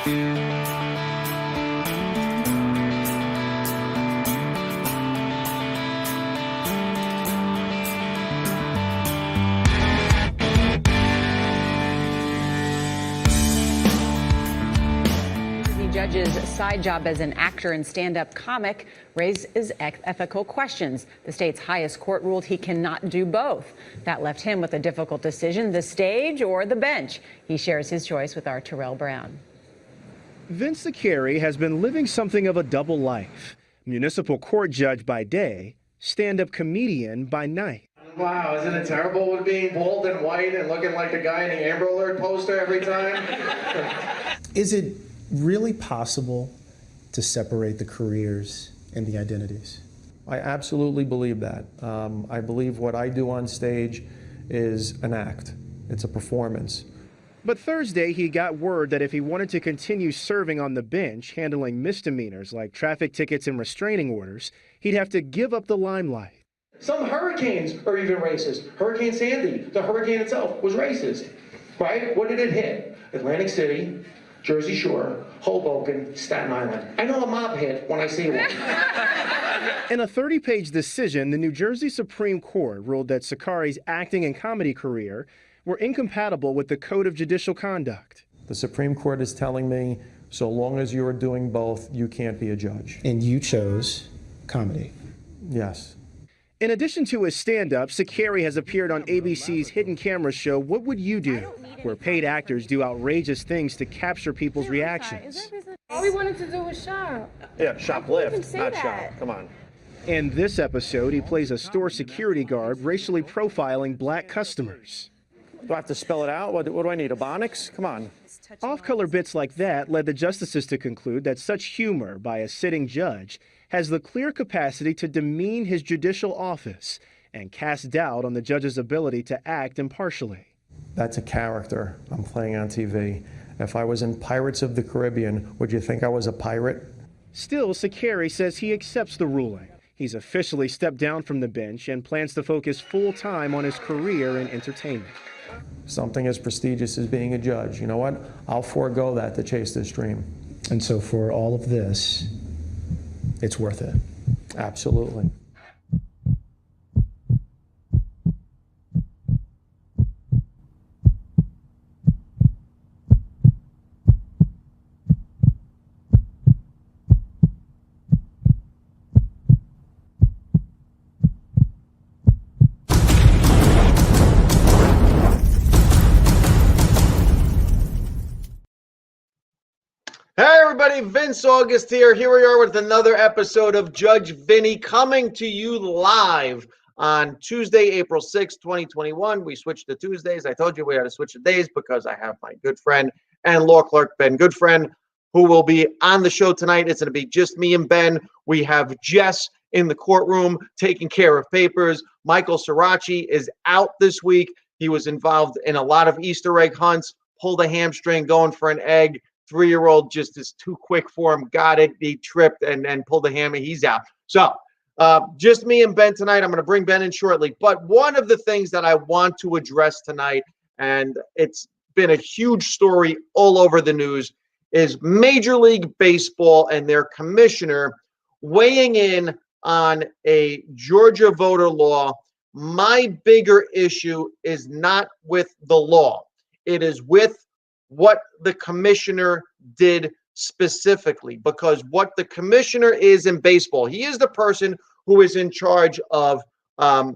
Judge's side job as an actor and stand-up comic raises ethical questions. The state's highest court ruled he cannot do both. That left him with a difficult decision: the stage or the bench. He shares his choice with our Terrell Brown. Vince has been living something of a double life. Municipal court judge by day, stand-up comedian by night. Wow, isn't it terrible with being bald and white and looking like the guy in the Amber Alert poster every time? Is it really possible to separate the careers and the identities? I absolutely believe that. I believe what I do on stage is an act. It's a performance. But Thursday, he got word that if he wanted to continue serving on the bench, handling misdemeanors like traffic tickets and restraining orders, he'd have to give up the limelight. Some hurricanes are even racist. Hurricane Sandy, the hurricane itself, was racist, right? What did it hit? Atlantic City, Jersey Shore, Hoboken, Staten Island. I know a mob hit when I see one. In a 30-page decision, the New Jersey Supreme Court ruled that Sakari's acting and comedy career were incompatible with the Code of Judicial Conduct. The Supreme Court is telling me, so long as you're doing both, you can't be a judge. And you chose comedy. Yes. In addition to his stand-up, Sakari has appeared on ABC's hidden camera show, What Would You Do?, where paid actors do outrageous things to capture people's reactions. All we wanted to do was shop. Yeah, shoplift, not shop. Come on. In this episode, he plays a store security guard racially profiling black customers. Do I have to spell it out? What do I need, Ebonics? Come on. Off-color bits like that led the justices to conclude that such humor by a sitting judge has the clear capacity to demean his judicial office and cast doubt on the judge's ability to act impartially. That's a character I'm playing on TV. If I was in Pirates of the Caribbean, would you think I was a pirate? Still, Sakari says he accepts the ruling. He's officially stepped down from the bench and plans to focus full-time on his career in entertainment. Something as prestigious as being a judge. You know what? I'll forego that to chase this dream. And so for all of this, it's worth it. Absolutely. Hey everybody, Vince August here. Here we are with another episode of Judge Vinny, coming to you live on Tuesday, April 6th, 2021. We switched to Tuesdays. I told you we had to switch the days because I have my good friend and law clerk, Ben Goodfriend, who will be on the show tonight. It's going to be just me and Ben. We have Jess in the courtroom taking care of papers. Michael Sirachi is out this week. He was involved in a lot of Easter egg hunts, pulled a hamstring going for an egg. 3-year-old just is too quick for him. Got it. He tripped and pulled the hammer. He's out. So just me and Ben tonight. I'm going to bring Ben in shortly. But one of the things that I want to address tonight, and it's been a huge story all over the news, is Major League Baseball and their commissioner weighing in on a Georgia voter law. My bigger issue is not with the law. It is with what the commissioner did specifically, because what the commissioner is in baseball, he is the person who is in charge of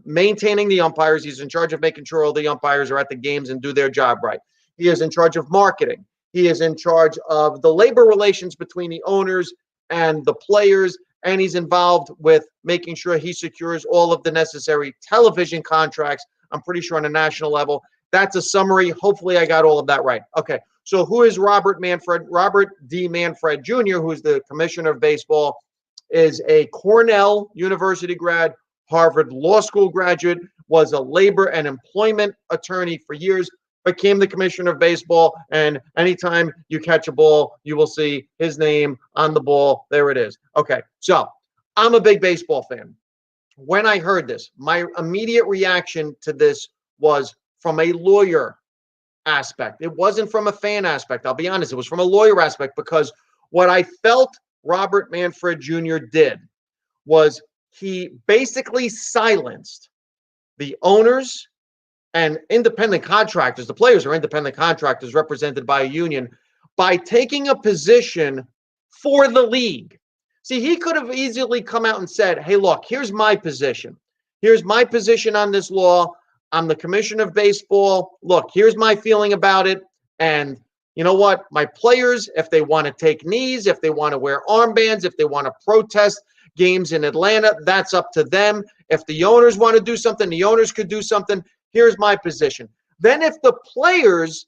maintaining the umpires. He's in charge of making sure all the umpires are at the games and do their job right. He is in charge of marketing. He is in charge of the labor relations between the owners and the players, and he's involved with making sure he secures all of the necessary television contracts, I'm pretty sure on a national level. That's a summary. Hopefully I got all of that right. Okay, so who is Robert Manfred? Robert D. Manfred Jr., who is the commissioner of baseball, is a Cornell University grad, Harvard Law School graduate, was a labor and employment attorney for years, became the commissioner of baseball, and anytime you catch a ball, you will see his name on the ball. There it is. Okay, so I'm a big baseball fan. When I heard this, my immediate reaction to this was from a lawyer. aspect. It wasn't from a fan aspect. I'll be honest. It was from a lawyer aspect, because what I felt Robert Manfred Jr. did was he basically silenced the owners and independent contractors. The players are independent contractors represented by a union, by taking a position for the league. See, he could have easily come out and said, hey, look, here's my position. Here's my position on this law. I'm the commissioner of baseball. Look, here's my feeling about it. And you know what? My players, if they want to take knees, if they want to wear armbands, if they want to protest games in Atlanta, that's up to them. If the owners want to do something, the owners could do something. Here's my position. Then if the players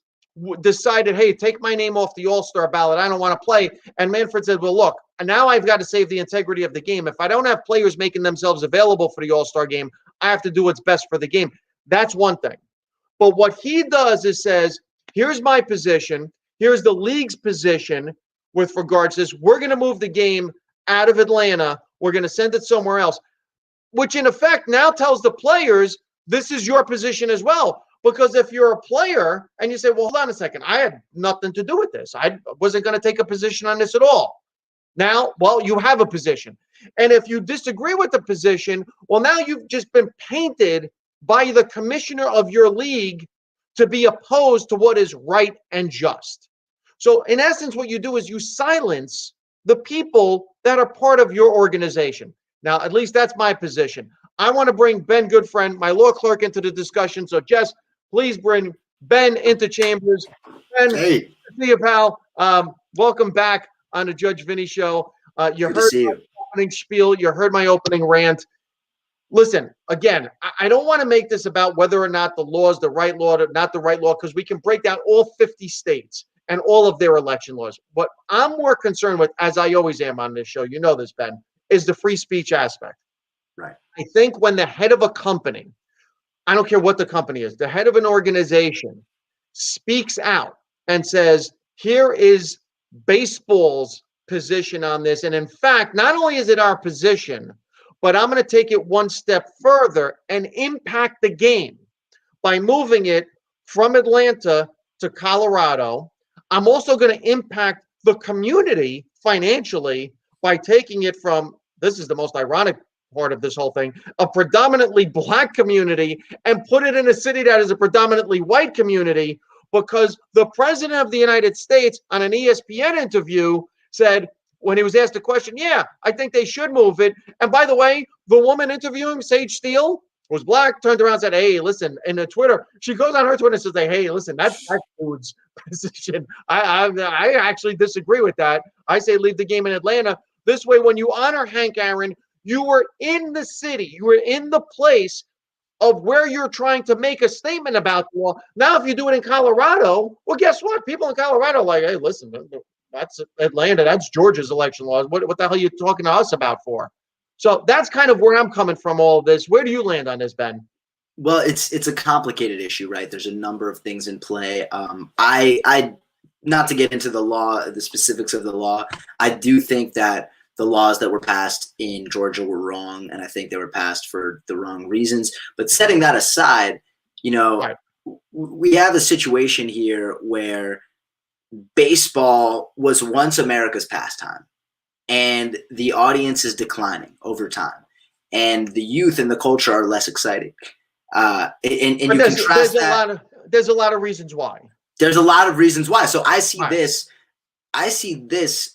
decided, hey, take my name off the All-Star ballot, I don't want to play, and Manfred said, well, look, now I've got to save the integrity of the game. If I don't have players making themselves available for the All-Star game, I have to do what's best for the game. That's one thing. But what he does is says, here's my position. Here's the league's position with regards to this. We're going to move the game out of Atlanta. We're going to send it somewhere else, which in effect now tells the players, this is your position as well. Because if you're a player and you say, well, hold on a second, I had nothing to do with this. I wasn't going to take a position on this at all. Now, well, you have a position. And if you disagree with the position, well, now you've just been painted by the commissioner of your league to be opposed to what is right and just. So in essence, what you do is you silence the people that are part of your organization. Now, at least that's my position. I want to bring Ben Goodfriend, my law clerk, into the discussion. So, Jess, please bring Ben into chambers. Ben, hey, see you, pal. Welcome back on the Judge Vinny Show. You heard my opening spiel. You heard my opening rant. Listen, again, I don't want to make this about whether or not the law is the right law or not the right law, because we can break down all 50 states and all of their election laws. What I'm more concerned with, as I always am on this show, you know this, Ben, is the free speech aspect. Right. I think when the head of a company, I don't care what the company is, the head of an organization speaks out and says, here is baseball's position on this. And in fact, not only is it our position, but I'm going to take it one step further and impact the game by moving it from Atlanta to Colorado. I'm also going to impact the community financially by taking it from, this is the most ironic part of this whole thing, a predominantly black community, and put it in a city that is a predominantly white community, because the president of the United States on an ESPN interview said, when he was asked a question, yeah, I think they should move it. And by the way, the woman interviewing, Sage Steele, was black, turned around and said, hey, listen, in the Twitter, she goes on her Twitter and says, hey, listen, that's that dude's position. I actually disagree with that. I say leave the game in Atlanta. This way, when you honor Hank Aaron, you were in the city, you were in the place of where you're trying to make a statement about the law. Now, if you do it in Colorado, well, guess what? People in Colorado are like, hey, listen, that's Atlanta, that's Georgia's election laws. What the hell are you talking to us about for? So that's kind of where I'm coming from all of this. Where do you land on this, Ben? Well, it's a complicated issue, right? There's a number of things in play. I not to get into the law, the specifics of the law, I do think that the laws that were passed in Georgia were wrong, and I think they were passed for the wrong reasons. But setting that aside, you know, Right. We have a situation here where baseball was once America's pastime, and the audience is declining over time, and the youth and the culture are less exciting. And you contrast that. There's a lot of reasons why. There's a lot of reasons why. So I see Right. this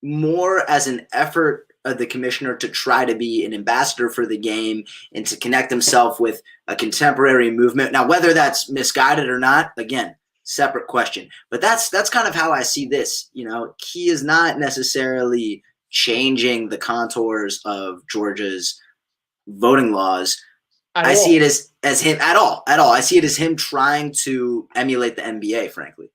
more as an effort of the commissioner to try to be an ambassador for the game and to connect himself with a contemporary movement. Now, whether that's misguided or not, again, separate question. But that's kind of how I see this. You know, he is not necessarily changing the contours of Georgia's voting laws. I see it as him at all. I see it as him trying to emulate the NBA, frankly.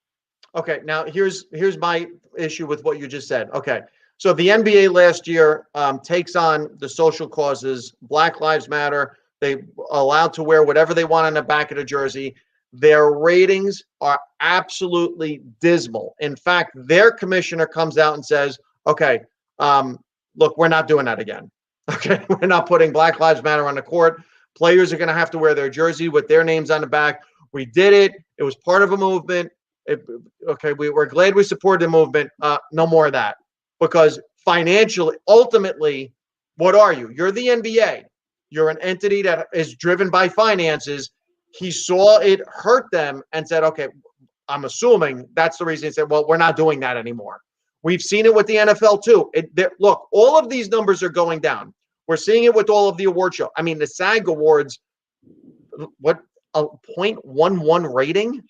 Okay, now here's my issue with what you just said. Okay, so the NBA last year takes on the social causes. Black Lives Matter. They allowed to wear whatever they want on the back of the jersey. Their ratings are absolutely dismal. In fact, their commissioner comes out and says, okay, look, we're not doing that again. Okay, we're not putting Black Lives Matter on the court. Players are going to have to wear their jersey with their names on the back. We did it. It was part of a movement. Okay, we're glad we supported the movement. No more of that. Because financially, ultimately, what are you? You're the NBA. You're an entity that is driven by finances. He saw it hurt them and said, okay, I'm assuming that's the reason he said, well, we're not doing that anymore. We've seen it with the NFL too. Look, all of these numbers are going down. We're seeing it with all of the award show. I mean, the SAG Awards, what, a 0.11 rating,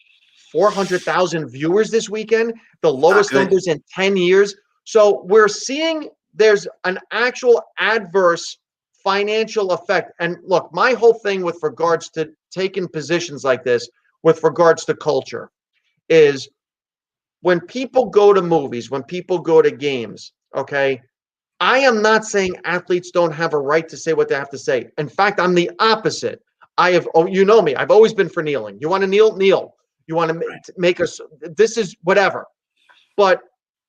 400,000 viewers this weekend, the lowest numbers in 10 years. So we're seeing there's an actual adverse financial effect. And look, my whole thing with regards to taking positions like this, with regards to culture, is when people go to movies, when people go to games, okay, I am not saying athletes don't have a right to say what they have to say. In fact, I'm the opposite. You know me, I've always been for kneeling. You want to kneel? Kneel. You want to make us, this is whatever. But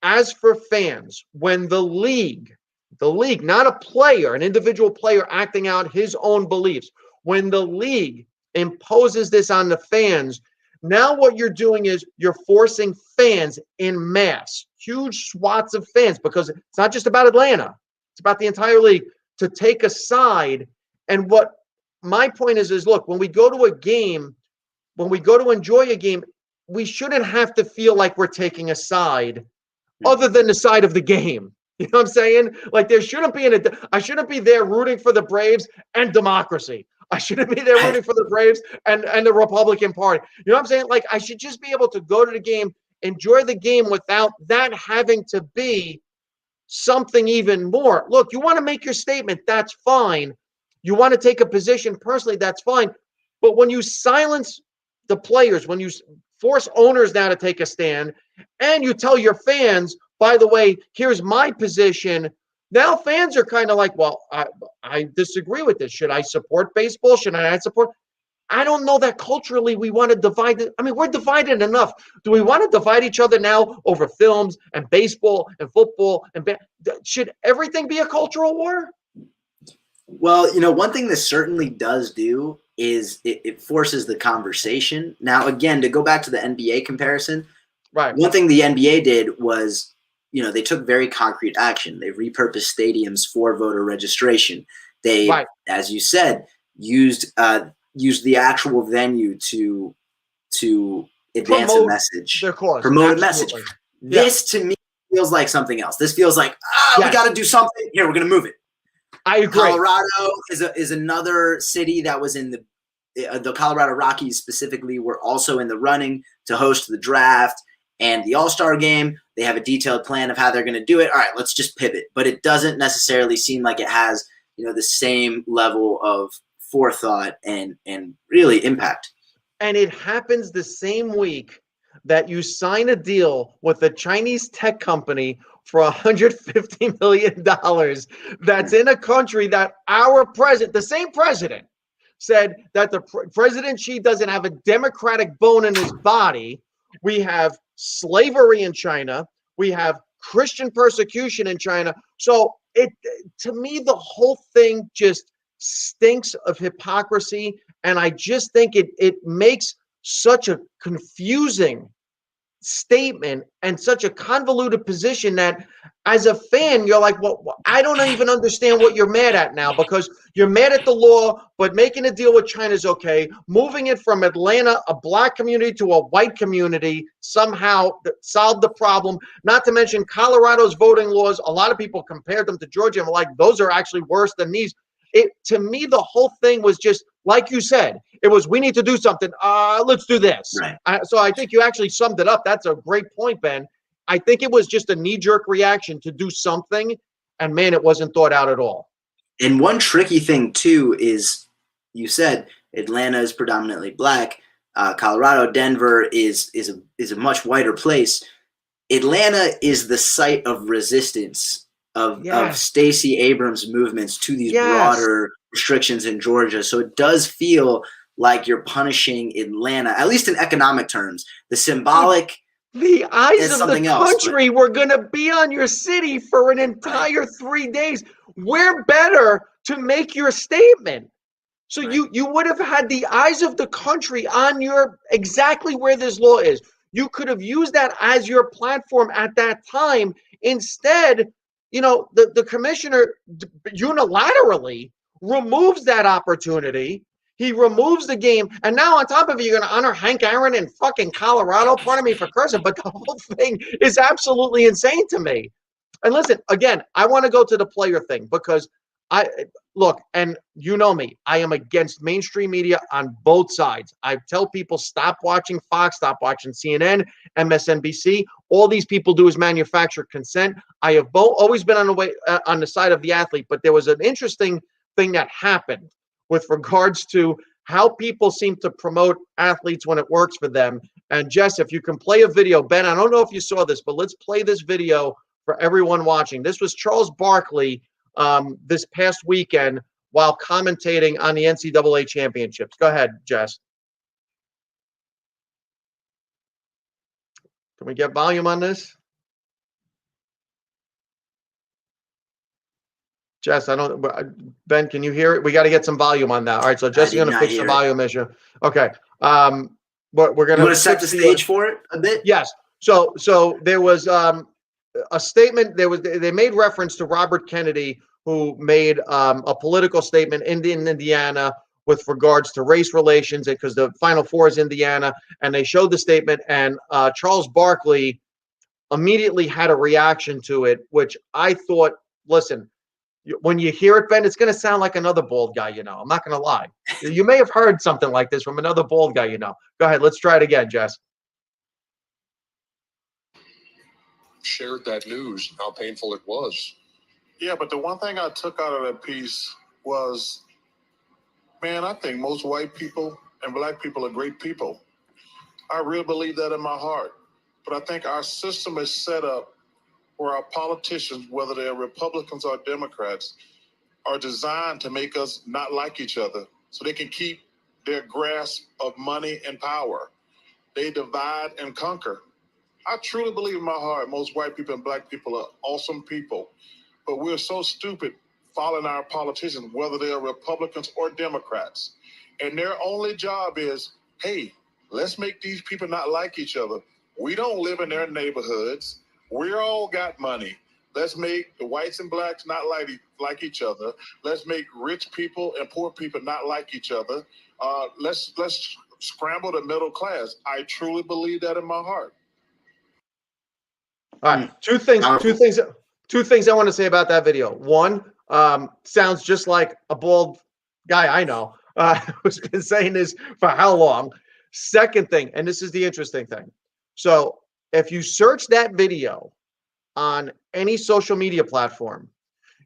as for fans, when the league, not a player, an individual player acting out his own beliefs, when the league imposes this on the fans, now what you're doing is you're forcing fans in mass, huge swaths of fans, because it's not just about Atlanta, it's about the entire league, to take a side. And what my point is look, when we go to a game, when we go to enjoy a game, we shouldn't have to feel like we're taking a side other than the side of the game. You know what I'm saying? Like there shouldn't be I shouldn't be there rooting for the Braves and democracy. I shouldn't be there rooting for the Braves and the Republican Party. You know what I'm saying? Like I should just be able to go to the game, enjoy the game without that having to be something even more. Look, you want to make your statement, that's fine. You want to take a position personally, that's fine. But when you silence the players, when you force owners now to take a stand, and you tell your fans, by the way, here's my position, now fans are kind of like, well, I disagree with this. Should I support baseball? Should I not support? I don't know that culturally we want to divide it. I mean, we're divided enough. Do we want to divide each other now over films and baseball and football? Should everything be a cultural war? Well, you know, one thing this certainly does do is it forces the conversation. Now, again, to go back to the NBA comparison, right? One thing the NBA did was, you know, they took very concrete action. They repurposed stadiums for voter registration. They, as you said, used the actual venue to advance a message, promote a message. This to me feels like something else. This feels like, we got to do something. Here, we're going to move it. I agree. Colorado is another city that was in the Colorado Rockies specifically were also in the running to host the draft and the All-Star game. They have a detailed plan of how they're going to do it. All right, let's just pivot. But it doesn't necessarily seem like it has, you know, the same level of forethought and really impact. And it happens the same week that you sign a deal with a Chinese tech company for $150 million that's in a country that our president, the same president, said that the President Xi doesn't have a democratic bone in his body. We have slavery in China. We have Christian persecution in China. So to me, the whole thing just stinks of hypocrisy. And I just think it makes such a confusing statement and such a convoluted position that as a fan, you're like, well, I don't even understand what you're mad at now, because you're mad at the law, but making a deal with China is okay. Moving it from Atlanta, a black community, to a white community somehow solved the problem. Not to mention Colorado's voting laws. A lot of people compared them to Georgia and were like, those are actually worse than these. To me, the whole thing was just, like you said, it was, we need to do something. Let's do this. Right. So I think you actually summed it up. That's a great point, Ben. I think it was just a knee-jerk reaction to do something, and man, it wasn't thought out at all. And one tricky thing too is, you said Atlanta is predominantly black. Colorado, Denver is a much whiter place. Atlanta is the site of resistance of Stacey Abrams' movements to these broader restrictions in Georgia. So it does feel like you're punishing Atlanta, at least in economic terms. The symbolic. The eyes of the country were going to be on your city for an entire 3 days. We're better to make your statement. So you would have had the eyes of the country on your exactly where this law is. You could have used that as your platform at that time. Instead, the commissioner unilaterally removes that opportunity. He removes the game. And now on top of it, you're going to honor Hank Aaron in fucking Colorado. Pardon me for cursing, but the whole thing is absolutely insane to me. And listen, again, I want to go to the player thing because look, and you know me, I am against mainstream media on both sides. I tell people stop watching Fox, stop watching CNN, MSNBC. All these people do is manufacture consent. I have always been on the side of the athlete, but there was an interesting thing that happened with regards to how people seem to promote athletes when it works for them. And Jess, if you can play a video, Ben, I don't know if you saw this, but let's play this video for everyone watching. This was Charles Barkley this past weekend while commentating on the NCAA championships. Go ahead, Jess. Can we get volume on this? Jess, Ben, can you hear it? We got to get some volume on that. All right, so Jess is going to fix the volume issue. Okay. But we're going to set the stage for it a bit? Yes. So there was a statement. They made reference to Robert Kennedy, who made a political statement in Indiana with regards to race relations, because the Final Four is Indiana, and they showed the statement, and Charles Barkley immediately had a reaction to it, which I thought, listen, when you hear it, Ben, it's going to sound like another bald guy, I'm not going to lie. You may have heard something like this from another bald guy, Go ahead. Let's try it again, Jess. Shared that news, how painful it was. Yeah, but the one thing I took out of that piece was, man, I think most white people and black people are great people. I really believe that in my heart. But I think our system is set up where our politicians, whether they're Republicans or Democrats, are designed to make us not like each other so they can keep their grasp of money and power. They divide and conquer. I truly believe in my heart most white people and black people are awesome people, but we're so stupid following our politicians, whether they're Republicans or Democrats. And their only job is, hey, let's make these people not like each other. We don't live in their neighborhoods. We all got money. Let's make the whites and blacks not like each other. Let's make rich people and poor people not like each other. Let's scramble the middle class. I truly believe that in my heart. All right, two things I want to say about that video. One, sounds just like a bald guy I know who's been saying this for how long. Second thing, and this is the interesting thing. So if you search that video on any social media platform,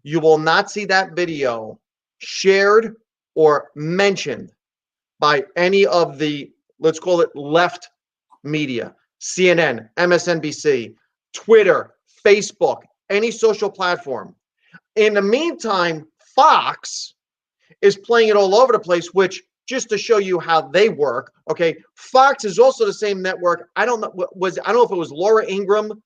you will not see that video shared or mentioned by any of the, let's call it, left media, CNN, MSNBC, Twitter, Facebook, any social platform. In the meantime, Fox is playing it all over the place, which, just to show you how they work, okay, Fox is also the same network. I don't know if it was Laura Ingraham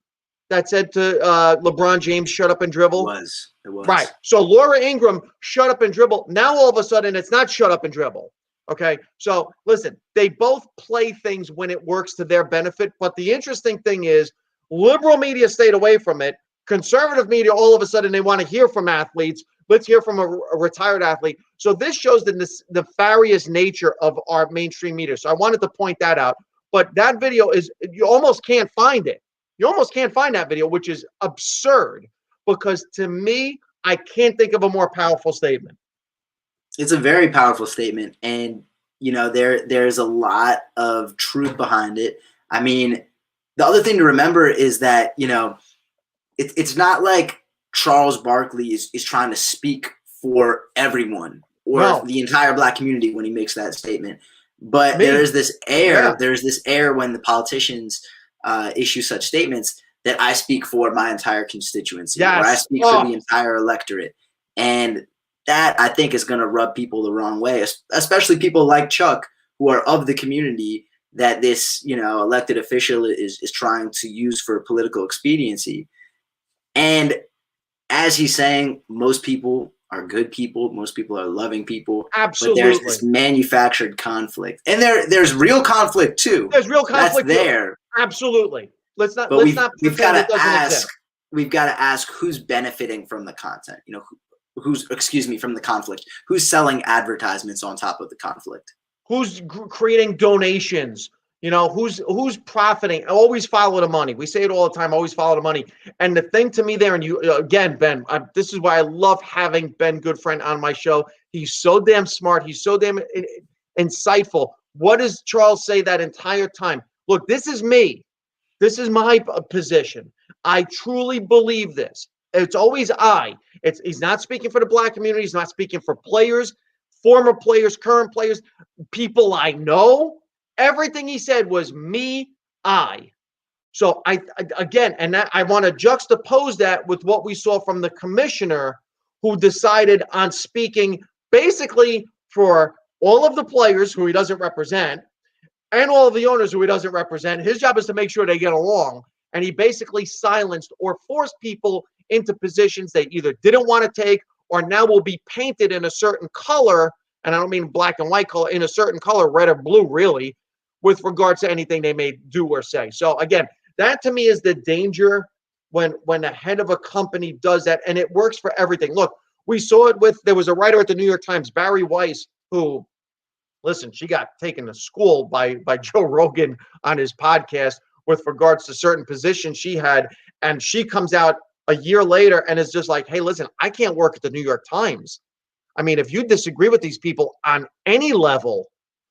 that said to LeBron James, shut up and dribble. It was. Right. So Laura Ingraham, shut up and dribble. Now all of a sudden it's not shut up and dribble. Okay. So listen, they both play things when it works to their benefit. But the interesting thing is, liberal media stayed away from it. Conservative media, all of a sudden, they want to hear from athletes. Let's hear from a retired athlete. So this shows the nefarious nature of our mainstream media. So I wanted to point that out. But that video you almost can't find it. You almost can't find that video, which is absurd, because to me, I can't think of a more powerful statement. It's a very powerful statement. And, there's a lot of truth behind it. I mean, the other thing to remember is that, it's not like Charles Barkley is trying to speak for everyone or the entire black community when he makes that statement. But there's this air when the politicians issue such statements that I speak for my entire constituency, or I speak for the entire electorate. And that, I think, is going to rub people the wrong way, especially people like Chuck, who are of the community that this, elected official is trying to use for political expediency. And as he's saying, most people are good people. Most people are loving people. Absolutely. But there's this manufactured conflict, and there's real conflict too. There's real conflict That's there. Too. Absolutely. Let's not But pretend it doesn't exist. We've got to ask who's benefiting from the content. You know, who's from the conflict. Who's selling advertisements on top of the conflict? Who's creating donations? You know, who's profiting? Always follow the money. We say it all the time. Always follow the money. And the thing to me there, and you again, Ben, this is why I love having Ben Goodfriend on my show. He's so damn smart. He's so damn insightful. What does Charles say that entire time? Look, this is me. This is my position. I truly believe this. It's always I. He's not speaking for the black community. He's not speaking for players, former players, current players, people I know. Everything he said was me, I. So I want to juxtapose that with what we saw from the commissioner, who decided on speaking basically for all of the players who he doesn't represent and all of the owners who he doesn't represent. His job is to make sure they get along. And he basically silenced or forced people into positions they either didn't want to take or now will be painted in a certain color. And I don't mean black and white color, in a certain color, red or blue, really, with regards to anything they may do or say. So again, that to me is the danger when the head of a company does that, and it works for everything. Look, we saw it there was a writer at the New York Times, Barry Weiss, who, listen, she got taken to school by Joe Rogan on his podcast with regards to certain positions she had, and she comes out a year later and is just like, hey, listen, I can't work at the New York Times. I mean, if you disagree with these people on any level,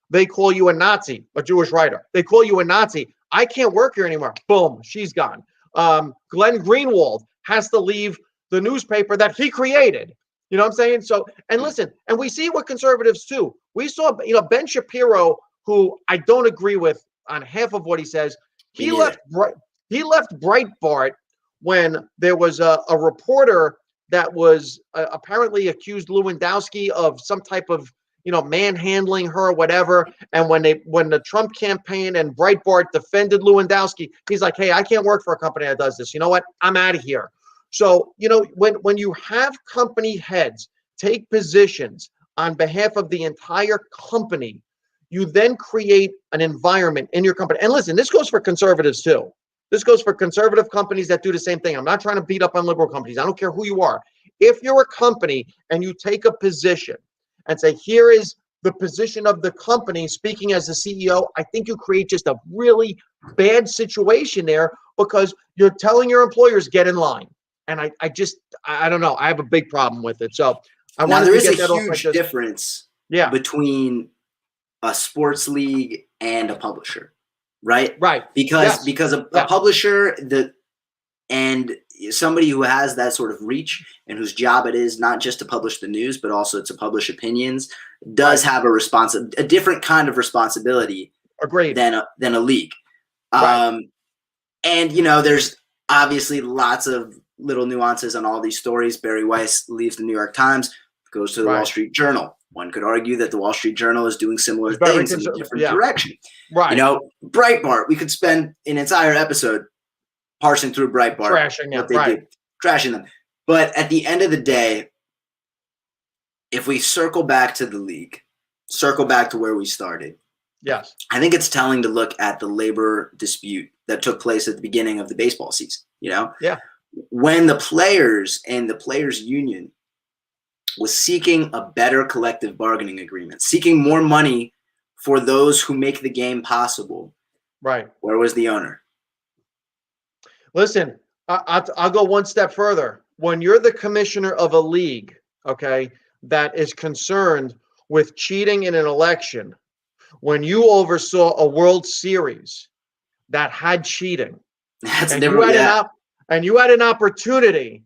they call you a Nazi, a Jewish writer. They call you a Nazi. I can't work here anymore. Boom, she's gone. Glenn Greenwald has to leave the newspaper that he created. You know what I'm saying? So, and listen, and we see what conservatives too. We saw, Ben Shapiro, who I don't agree with on half of what he says. He left Breitbart when there was a reporter that was apparently accused Lewandowski of some type of manhandling her or whatever. And when the Trump campaign and Breitbart defended Lewandowski, he's like, hey, I can't work for a company that does this. You know what? I'm out of here. So, when you have company heads take positions on behalf of the entire company, you then create an environment in your company. And listen, this goes for conservatives too. This goes for conservative companies that do the same thing. I'm not trying to beat up on liberal companies. I don't care who you are. If you're a company and you take a position and say, here is the position of the company, speaking as the CEO, I think you create just a really bad situation there, because you're telling your employers, get in line. And I don't know. I have a big problem with it. So I wanted to get that off. There is a huge difference between a sports league and a publisher, right? Right. Because a publisher and somebody who has that sort of reach and whose job it is not just to publish the news, but also to publish opinions, does have a different kind of responsibility. Agreed. Than a league. Right. And there's obviously lots of little nuances on all these stories. Barry Weiss leaves the New York Times, goes to the Wall Street Journal. One could argue that the Wall Street Journal is doing similar things in a different direction. Right. Breitbart, we could spend an entire episode parsing through Breitbart. Trashing them. But at the end of the day, if we circle back to the league, circle back to where we started. Yes. I think it's telling to look at the labor dispute that took place at the beginning of the baseball season. Yeah. When the players and the players' union was seeking a better collective bargaining agreement, seeking more money for those who make the game possible. Right. Where was the owner? Listen, I'll go one step further. When you're the commissioner of a league, okay, that is concerned with cheating in an election, when you oversaw a World Series that had cheating, and you had an opportunity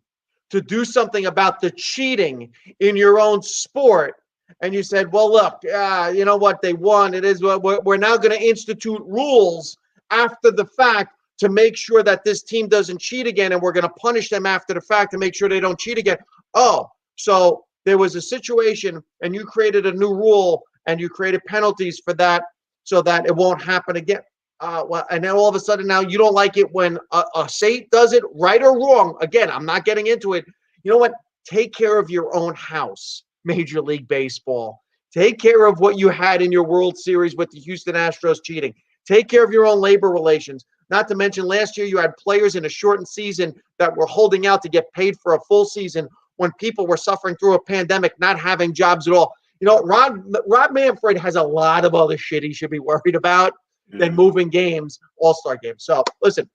to do something about the cheating in your own sport, and you said, well, look, you know what, they won. It is what we're now going to institute rules after the fact to make sure that this team doesn't cheat again, and we're going to punish them after the fact to make sure they don't cheat again. Oh, so there was a situation, and you created a new rule, and you created penalties for that so that it won't happen again. And then all of a sudden now you don't like it when a state does it, right or wrong. Again, I'm not getting into it. You know what? take care of your own house, Major League Baseball. Take care of what you had in your World Series with the Houston Astros cheating. Take care of your own labor relations. Not to mention last year you had players in a shortened season that were holding out to get paid for a full season when people were suffering through a pandemic, not having jobs at all. You know, Rob Manfred has a lot of other shit he should be worried about than moving games, all-star games. So listen,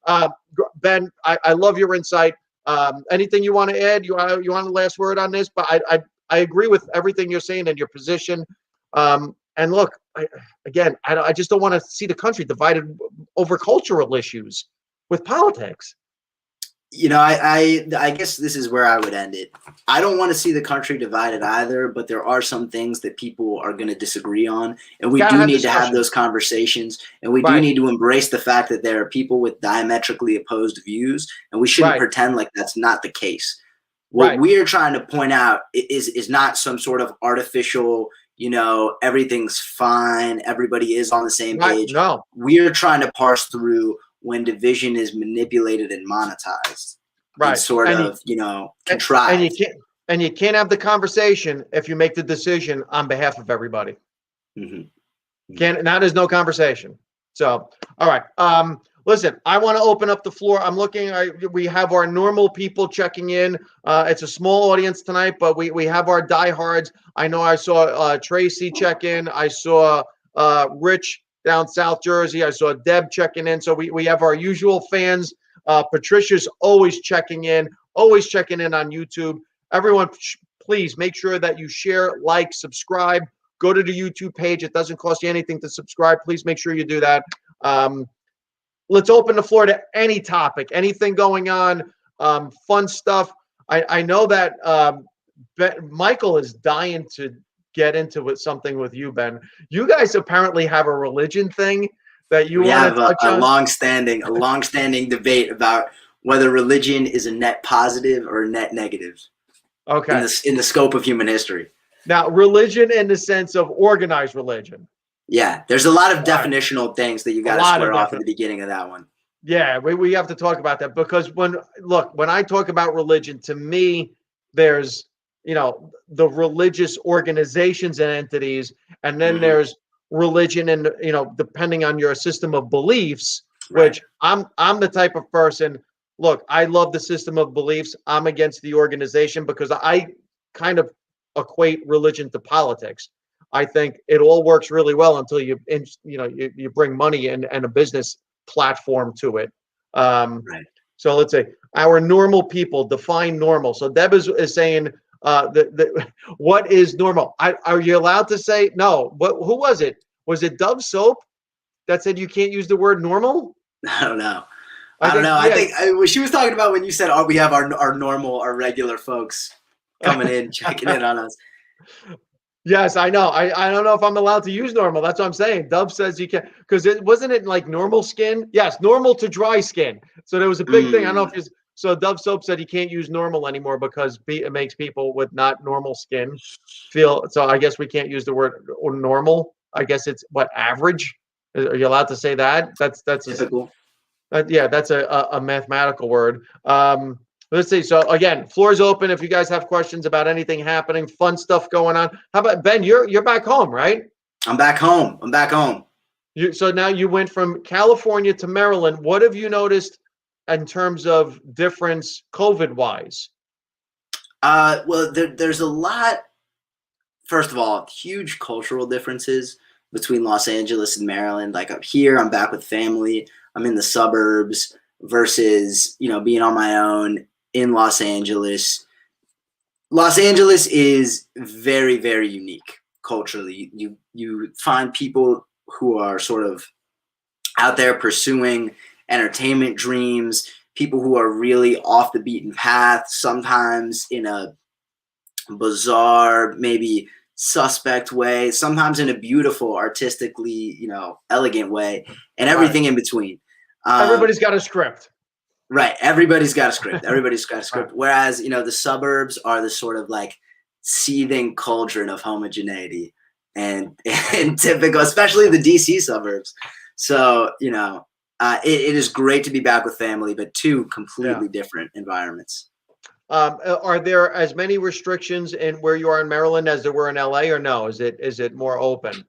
Ben, I love your insight. Anything you want to add? You want the last word on this? But I agree with everything you're saying and your position. And look, I just don't want to see the country divided over cultural issues with politics. You know, I guess this is where I would end it. I don't want to see the country divided either, but there are some things that people are going to disagree on, and we do need to have those conversations, and we do need to embrace the fact that there are people with diametrically opposed views, and we shouldn't pretend like that's not the case. What we are trying to point out is not some sort of artificial, you know, everything's fine, everybody is on the same page. No, we are trying to parse through when division is manipulated and monetized, and sort of, you know, contrived. And you can't have the conversation if you make the decision on behalf of everybody. Now there's no conversation. So, all right. Listen, I want to open up the floor. I'm looking. We have our normal people checking in. It's a small audience tonight, but we have our diehards. I know I saw Tracy check in. I saw Rich down South Jersey. I saw Deb checking in. So we have our usual fans. Patricia's always checking in on YouTube. Everyone, please make sure that you share, like, subscribe. Go to the YouTube page. It doesn't cost you anything to subscribe. Please make sure you do that. Let's open the floor to any topic, anything going on, fun stuff. I know that Michael is dying to get into something with you, Ben. You guys apparently have a religion thing that you want to touch on. A long-standing debate about whether religion is a net positive or a net negative. Okay. In the scope of human history. Now, religion in the sense of organized religion. Yeah, there's a lot of definitional things that you got to square off at the beginning of that one. Yeah, we have to talk about that because when I talk about religion, to me, there's, you know, the religious organizations and entities, and then there's religion, and, you know, depending on your system of beliefs, which I'm the type of person. Look, I love the system of beliefs. I'm against the organization because I kind of equate religion to politics. I think it all works really well until you bring money and a business platform to it. So let's say our normal people define normal. So Deb is saying what is normal? Are you allowed to say no? Who was it? Was it Dove Soap that said you can't use the word normal? I don't know. I think she was talking about when you said, we have our normal, our regular folks coming in, checking in on us. Yes, I know. I don't know if I'm allowed to use normal. That's what I'm saying. Dove says you can, because wasn't it like normal skin? Yes, normal to dry skin. So there was a big thing. I don't know if so Dove Soap said you can't use normal anymore because it makes people with not normal skin feel. So I guess we can't use the word normal. I guess it's average. Are you allowed to say that? That's typical. That's a mathematical word. Let's see. So again, floor is open. If you guys have questions about anything happening, fun stuff going on. How about Ben? You're back home, right? I'm back home. So now you went from California to Maryland. What have you noticed in terms of difference COVID-wise? Well, there's a lot. First of all, huge cultural differences between Los Angeles and Maryland. Like up here, I'm back with family. I'm in the suburbs versus, you know, being on my own in Los Angeles. Los Angeles is very, very unique culturally. You find people who are sort of out there pursuing entertainment dreams, people who are really off the beaten path, sometimes in a bizarre, maybe suspect way, sometimes in a beautiful, artistically, you know, elegant way, and everything in between. Everybody's got a script. Right. Everybody's got a script. Right. Whereas, you know, the suburbs are the sort of like seething cauldron of homogeneity and typical, especially the DC suburbs. So, you know, it is great to be back with family, but two completely different environments. Are there as many restrictions in where you are in Maryland as there were in LA, or no? Is it more open?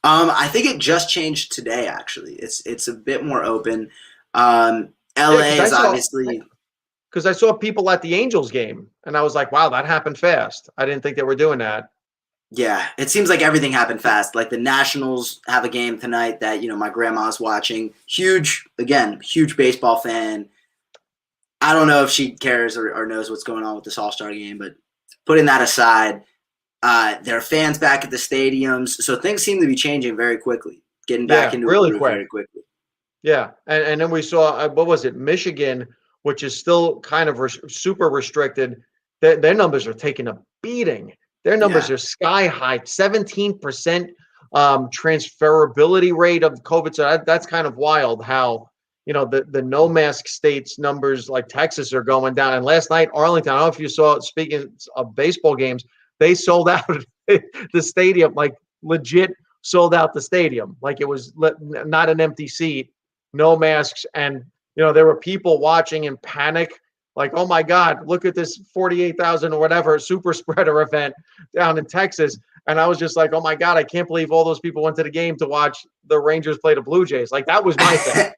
I think it just changed today. Actually, it's a bit more open. LA is obviously because I saw people at the Angels game, and I was like, wow, that happened fast. I didn't think they were doing that. Yeah, it seems like everything happened fast. Like the Nationals have a game tonight that, my grandma's watching. Huge baseball fan. I don't know if she cares or knows what's going on with this All-Star game, but putting that aside, there are fans back at the stadiums. So things seem to be changing very quickly, getting back into really a groove quick. very quickly. Yeah, and then we saw, what was it, Michigan, which is still kind of super restricted. Their numbers are taking a beating. Their numbers are sky high, 17% transferability rate of COVID. So that's kind of wild how, the no mask states numbers like Texas are going down. And last night, Arlington, I don't know if you saw it, speaking of baseball games, they sold out the stadium, like legit sold out the stadium. Like it was not an empty seat, no masks. And, there were people watching in panic. Like, oh my God, look at this 48,000 or whatever super spreader event down in Texas. And I was just like, oh my God, I can't believe all those people went to the game to watch the Rangers play the Blue Jays. Like that was my thing.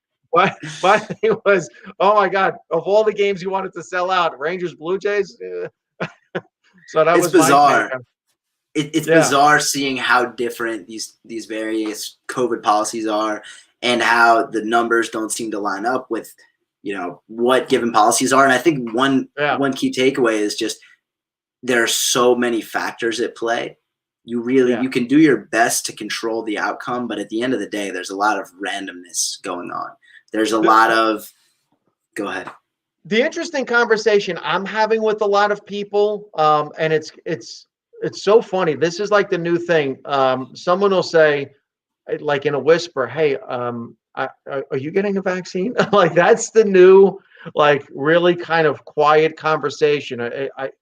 My thing was, oh my God, of all the games you wanted to sell out, Rangers, Blue Jays. So that was bizarre. My take. It's bizarre seeing how different these various COVID policies are and how the numbers don't seem to line up with what given policies are. And I think one key takeaway is just there are so many factors at play. You can do your best to control the outcome, but at the end of the day, there's a lot of randomness going on. There's a lot of go ahead. The interesting conversation I'm having with a lot of people, and it's so funny. This is like the new thing. Someone will say, like in a whisper, hey, are you getting a vaccine? Like that's the new, like really kind of quiet conversation.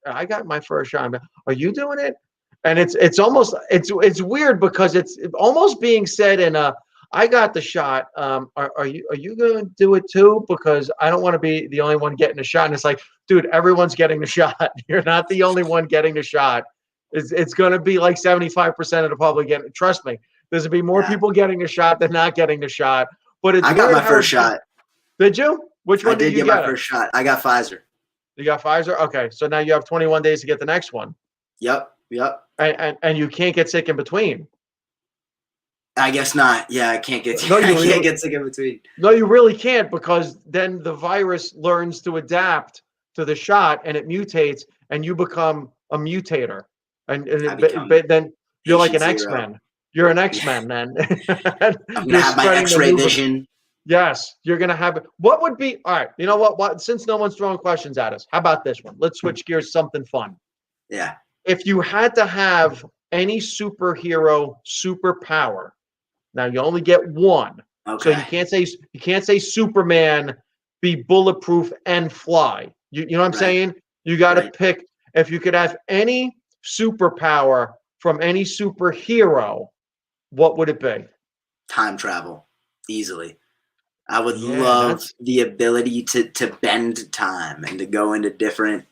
I got my first shot. Are you doing it? And it's almost it's weird because it's almost being said in a I got the shot. Are you going to do it too? Because I don't want to be the only one getting a shot. And it's like, dude, everyone's getting the shot. You're not the only one getting the shot. It's going to be like 75% of the public getting. Trust me, there's going to be more people getting a shot than not getting the shot. But it's I got my first shot. Did you? Which one did you get? My first shot. I got Pfizer. You got Pfizer? Okay, so now you have 21 days to get the next one. Yep. And you can't get sick in between. I guess not. Yeah, I can't get sick in between. No, you really can't, because then the virus learns to adapt to the shot and it mutates and you become a mutator. And then you're like an X-Men. You're an X-Men then. I'm going to have my X-ray vision. Yes, you're going to have it. What would be, all right, you know what? Since no one's throwing questions at us, how about this one? Let's switch gears, something fun. Yeah. If you had to have any superhero superpower, now you only get one. Okay. So you can't say Superman, be bulletproof and fly. You know what I'm saying? You got to pick. If you could have any superpower from any superhero, what would it be? Time travel, easily. I would love the ability to bend time and to go into different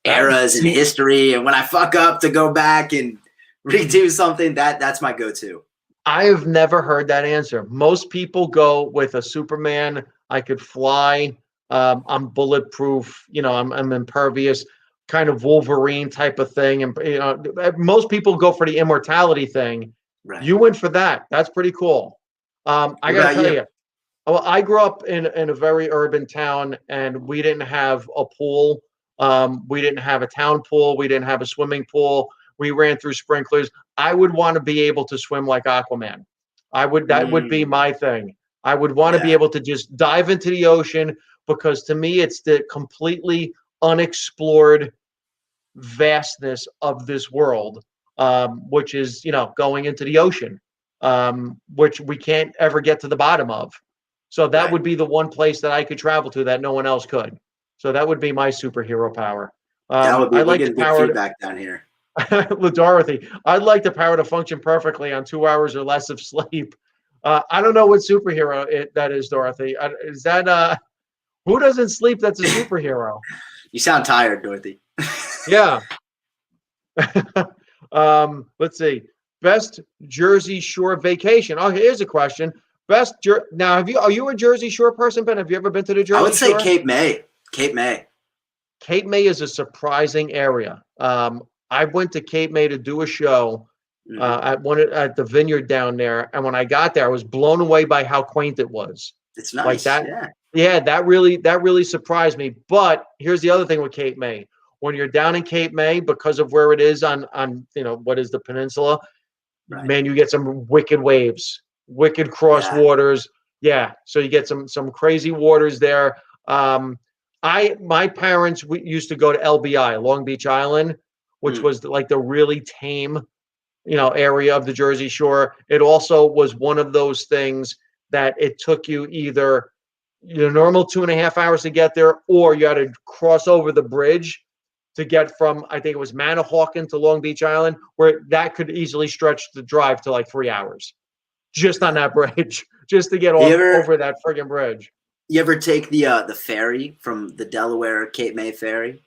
eras in history. And when I fuck up, to go back and redo something. That's my go-to. I have never heard that answer. Most people go with a Superman. I could fly. I'm bulletproof. I'm impervious. Kind of Wolverine type of thing. And most people go for the immortality thing. Right. You went for that. That's pretty cool. I gotta tell you. Well, I grew up in a very urban town, and we didn't have a pool. We didn't have a town pool. We didn't have a swimming pool. We ran through sprinklers. I would want to be able to swim like Aquaman. That would be my thing. I would want to be able to just dive into the ocean, because to me, it's the completely unexplored vastness of this world, which is, going into the ocean, which we can't ever get to the bottom of. So that would be the one place that I could travel to that no one else could. So that would be my superhero power. That would be I like the power feedback down here. Dorothy, I'd like the power to function perfectly on 2 hours or less of sleep. I don't know what superhero that is, Dorothy. Is that who doesn't sleep that's a superhero? You sound tired, Dorothy. Yeah. Let's see. Best Jersey Shore vacation. Oh, here's a question. Now, are you a Jersey Shore person, Ben? Have you ever been to the Jersey Shore? I would say Cape May. Cape May. Cape May is a surprising area. I went to Cape May to do a show at the vineyard down there, and when I got there, I was blown away by how quaint it was. It's nice. Like that. Yeah, that really surprised me. But here's the other thing with Cape May. When you're down in Cape May, because of where it is on what is the peninsula, right. Man, you get some wicked waves, wicked cross waters. Yeah, so you get some crazy waters there. My parents used to go to LBI, Long Beach Island, which was like the really tame, area of the Jersey Shore. It also was one of those things that it took you either your normal 2.5 hours to get there, or you had to cross over the bridge to get from, I think it was Manahawkin to Long Beach Island, where that could easily stretch the drive to like 3 hours just on that bridge, just to get over that friggin' bridge. You ever take the ferry from the Delaware Cape May ferry?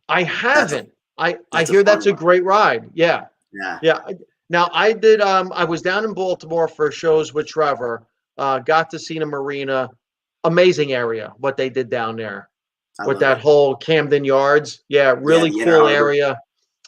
I haven't. I hear that's a great ride. Yeah. Now I did. I was down in Baltimore for shows with Trevor. Got to see the marina. Amazing area. What they did down there with that whole Camden Yards. Yeah, really cool area.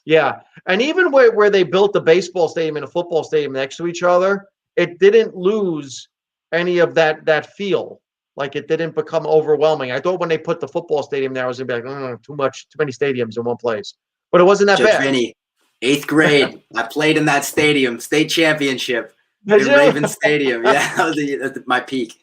Yeah, and even where they built the baseball stadium and a football stadium next to each other, it didn't lose any of that feel. Like it didn't become overwhelming. I thought when they put the football stadium there, I was gonna be like, too many stadiums in one place. But it wasn't that bad. Vinny, 8th grade, I played in that stadium, state championship in Raven Stadium. Yeah, that was my peak.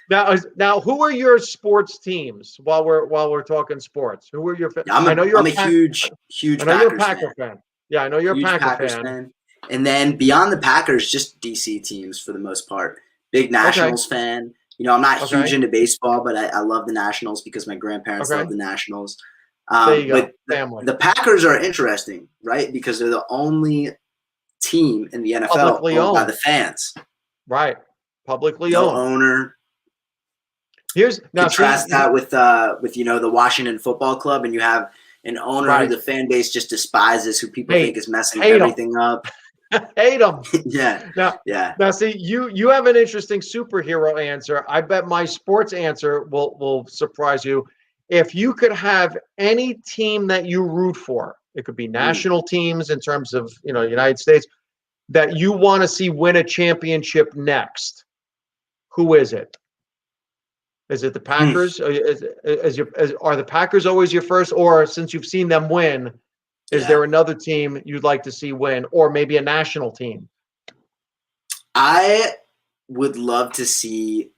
Now, who are your sports teams? While we're talking sports, who are your? I'm a huge I know you're a Packer fan. Yeah, I know you're a Packers fan. And then beyond the Packers, just DC teams for the most part. Big Nationals fan. I'm not huge into baseball, but I love the Nationals because my grandparents love the Nationals. There you go. But the Packers are interesting, right? Because they're the only team in the NFL owned by the fans. Right. Publicly no owned. Owner. Contrast that with the Washington Football Club, and you have an owner who the fan base just despises, who people think is messing everything up. Hate them. Yeah. Now, see, you have an interesting superhero answer. I bet my sports answer will surprise you. If you could have any team that you root for, it could be national teams in terms of United States, that you want to see win a championship next. Who is it? Is it the Packers? Are the Packers always your first? Or since you've seen them win, is there another team you'd like to see win, or maybe a national team? I would love to see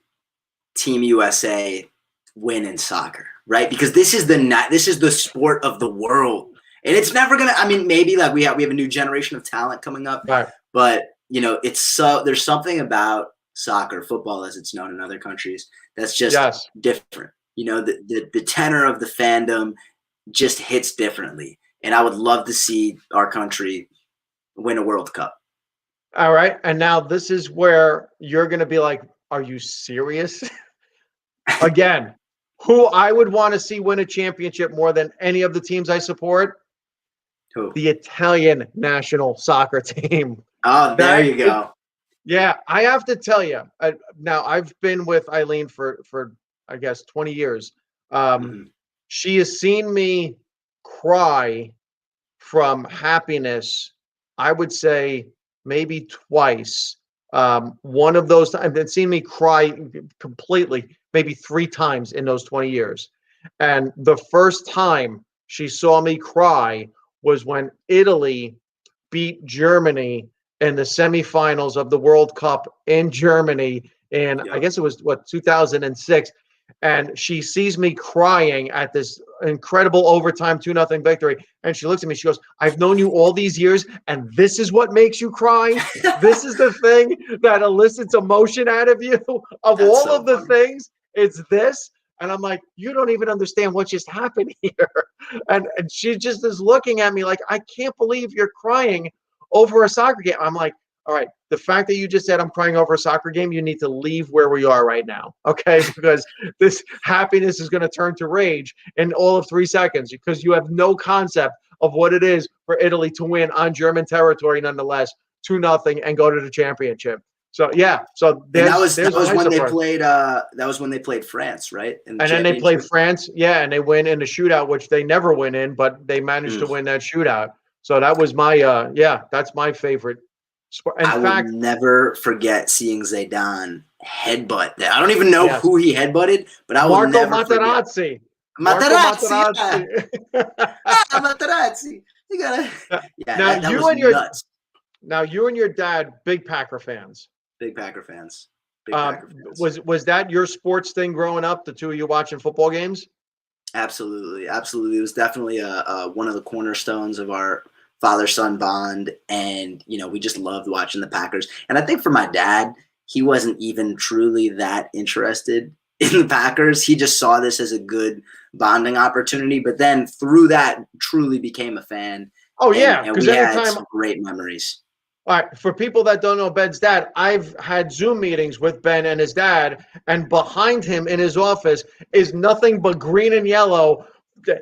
Team USA win in soccer, right? Because this is the sport of the world, and it's never gonna. I mean, maybe like we have a new generation of talent coming up, right? But there's something about soccer, football as it's known in other countries, that's just different. The tenor of the fandom just hits differently. And I would love to see our country win a World Cup. All right. And now this is where you're going to be like, are you serious? Again, who I would want to see win a championship more than any of the teams I support? Who? The Italian national soccer team. Oh, there you go. Yeah. I have to tell you, now I've been with Eileen for I guess, 20 years. She has seen me cry from happiness, I would say maybe twice. One of those times, and seen me cry completely maybe 3 times in those 20 years. And the first time she saw me cry was when Italy beat Germany in the semifinals of the World Cup in Germany in, I guess it was 2006. And she sees me crying at this incredible overtime 2-0 victory. And she looks at me, she goes, I've known you all these years, and this is what makes you cry? This is the thing that elicits emotion out of you? Of That's all so of the funny. things, it's this? And I'm like, you don't even understand what just happened here. And she just is looking at me like, I can't believe you're crying over a soccer game. I'm like, all right, the fact that you just said I'm crying over a soccer game, you need to leave where we are right now, okay? Because this happiness is going to turn to rage in all of 3 seconds because you have no concept of what it is for Italy to win on German territory nonetheless, 2-0 and go to the championship. So yeah, so there's that was my when surprise. they played France, right? And then they played France, yeah, and they win in the shootout, which they never win in, but they managed to win that shootout. So that was my that's my favorite sport. In fact, will never forget seeing Zidane headbutt that. I don't even know who he headbutted, but I will never forget. Materazzi. Materazzi. You gotta. Yeah, now that you was and your nuts. Now you and your dad, big Packer fans. Big Packer fans. Was that your sports thing growing up? The two of you watching football games? Absolutely. It was definitely one of the cornerstones of our father-son bond, and we just loved watching the Packers. And I think for my dad, he wasn't even truly that interested in the Packers. He just saw this as a good bonding opportunity, but then through that truly became a fan. Oh yeah, because we had some great memories. All right, for people that don't know Ben's dad, I've had Zoom meetings with Ben and his dad, and behind him in his office is nothing but green and yellow,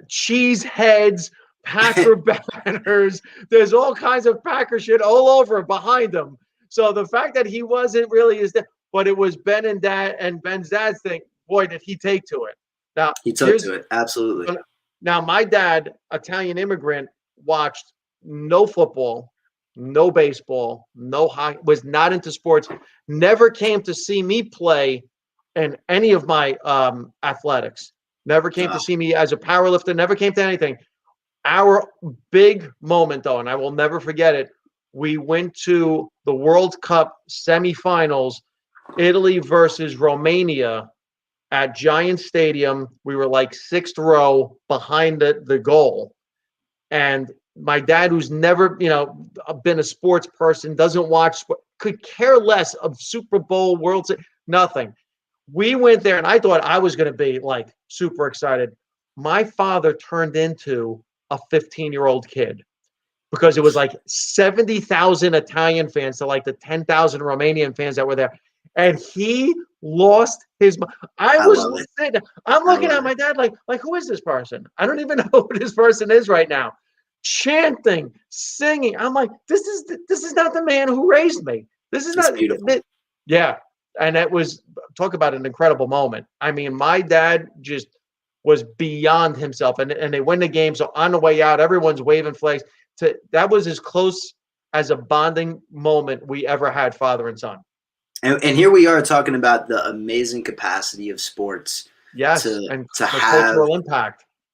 cheese heads, Packer banners. There's all kinds of Packer shit all over behind him. So the fact that he wasn't really his dad, but it was Ben and dad and Ben's dad's thing, boy, did he take to it. Now he took to it, absolutely. Now my dad, Italian immigrant, watched no football, no baseball, no hockey, was not into sports, never came to see me play in any of my athletics, never came to see me as a powerlifter, never came to anything. Our big moment, though, and I will never forget it, we went to the World Cup semifinals, Italy versus Romania at Giant Stadium. We were like 6th row behind the goal. And my dad, who's never, been a sports person, doesn't watch, could care less of Super Bowl, World Series, nothing. We went there, and I thought I was going to be like super excited. My father turned into a 15-year-old kid because it was like 70,000 Italian fans to like the 10,000 Romanian fans that were there. And he lost his mind. I'm looking at my dad like, who is this person? I don't even know who this person is right now. Chanting, singing. I'm like, this is not the man who raised me. This is not beautiful. Yeah. And that was, talk about an incredible moment. I mean, my dad just was beyond himself. And they win the game. So on the way out, everyone's waving flags. That was as close as a bonding moment we ever had, father and son. And here we are talking about the amazing capacity of sports. Yes, and to have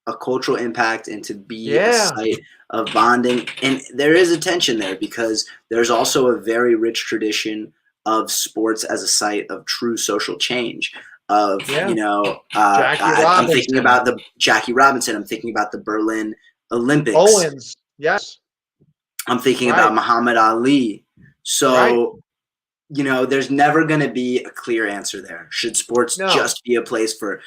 a cultural impact and to be a site of bonding. And there is a tension there because there's also a very rich tradition of sports as a site of true social change. I'm thinking about the Jackie Robinson. I'm thinking about the Berlin Olympics. Owens, yes. I'm thinking about Muhammad Ali. So, there's never going to be a clear answer there. Should sports just be a place for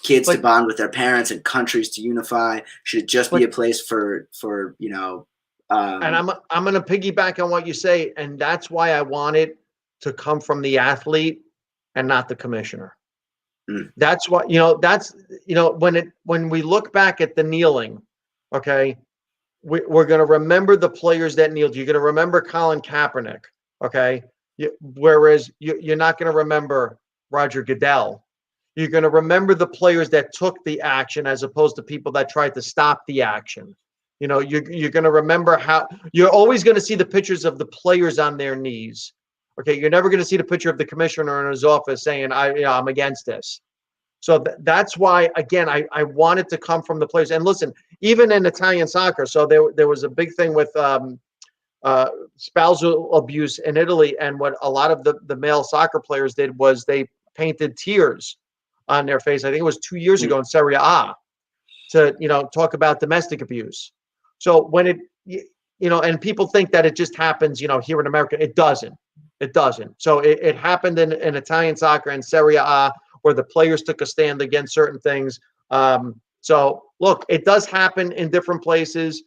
kids to bond with their parents and countries to unify? Should it just be a place for and I'm going to piggyback on what you say, and that's why I want it to come from the athlete and not the commissioner. That's what when we look back at the kneeling, okay, we're going to remember the players that kneeled. You're going to remember Colin Kaepernick, okay, whereas you're not going to remember Roger Goodell. You're going to remember the players that took the action as opposed to people that tried to stop the action. You're going to remember how you're always going to see the pictures of the players on their knees. Okay, you're never going to see the picture of the commissioner in his office saying, I'm against this. So that's why, again, I want it to come from the players. And listen, even in Italian soccer, so there was a big thing with spousal abuse in Italy. And what a lot of the male soccer players did was they painted tears on their face. I think it was 2 years ago in Serie A to, talk about domestic abuse. So when and people think that it just happens, here in America, it doesn't. It doesn't. So it happened in Italian soccer and Serie A where the players took a stand against certain things. So look, it does happen in different places.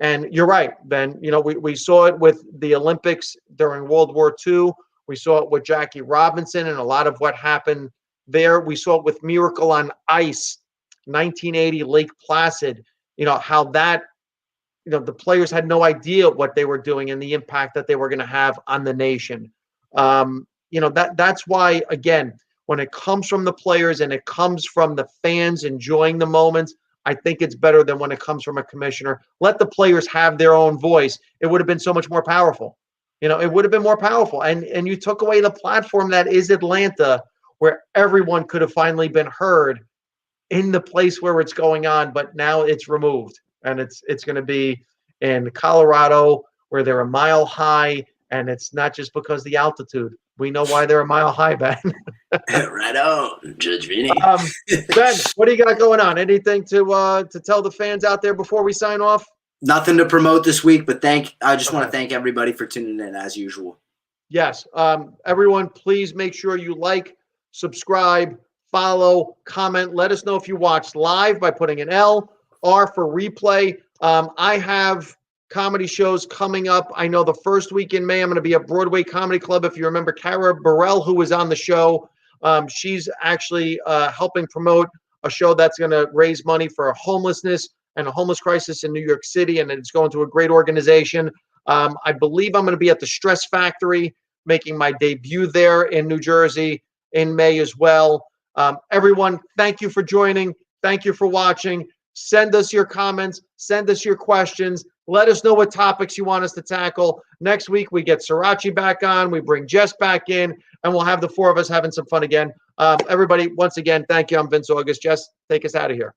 And you're right, Ben. You know, we saw it with the Olympics during World War II. We saw it with Jackie Robinson and a lot of what happened there. We saw it with Miracle on Ice, 1980 Lake Placid. You know, how that, you know, the players had no idea what they were doing and the impact that they were going to have on the nation. You know, that's why, again, when it comes from the players and it comes from the fans enjoying the moments, I think it's better than when it comes from a commissioner. Let the players have their own voice. It would have been so much more powerful. You know, it would have been more powerful. And you took away the platform that is Atlanta, where everyone could have finally been heard in the place where it's going on, but now it's removed. And it's going to be in Colorado where they're a mile high, and it's not just because the altitude. We know why they're a mile high, Ben. Right on, Judge Vinny. Ben, what do you got going on? Anything to tell the fans out there before we sign off? Nothing to promote this week, but I just want to thank everybody for tuning in as usual. Yes. Everyone, please make sure you like, subscribe, follow, comment. Let us know if you watched live by putting an L, R for replay. I have comedy shows coming up. I know the first week in May, I'm going to be at Broadway Comedy Club. If you remember Cara Burrell, who was on the show, she's actually helping promote a show that's going to raise money for homelessness and a homeless crisis in New York City, and it's going to a great organization. I believe I'm going to be at the Stress Factory, making my debut there in New Jersey in May as well. Everyone, thank you for joining. Thank you for watching. Send us your comments. Send us your questions. Let us know what topics you want us to tackle. Next week, we get Sriracha back on. We bring Jess back in, and we'll have the four of us having some fun again. Everybody, once again, thank you. I'm Vince August. Jess, take us out of here.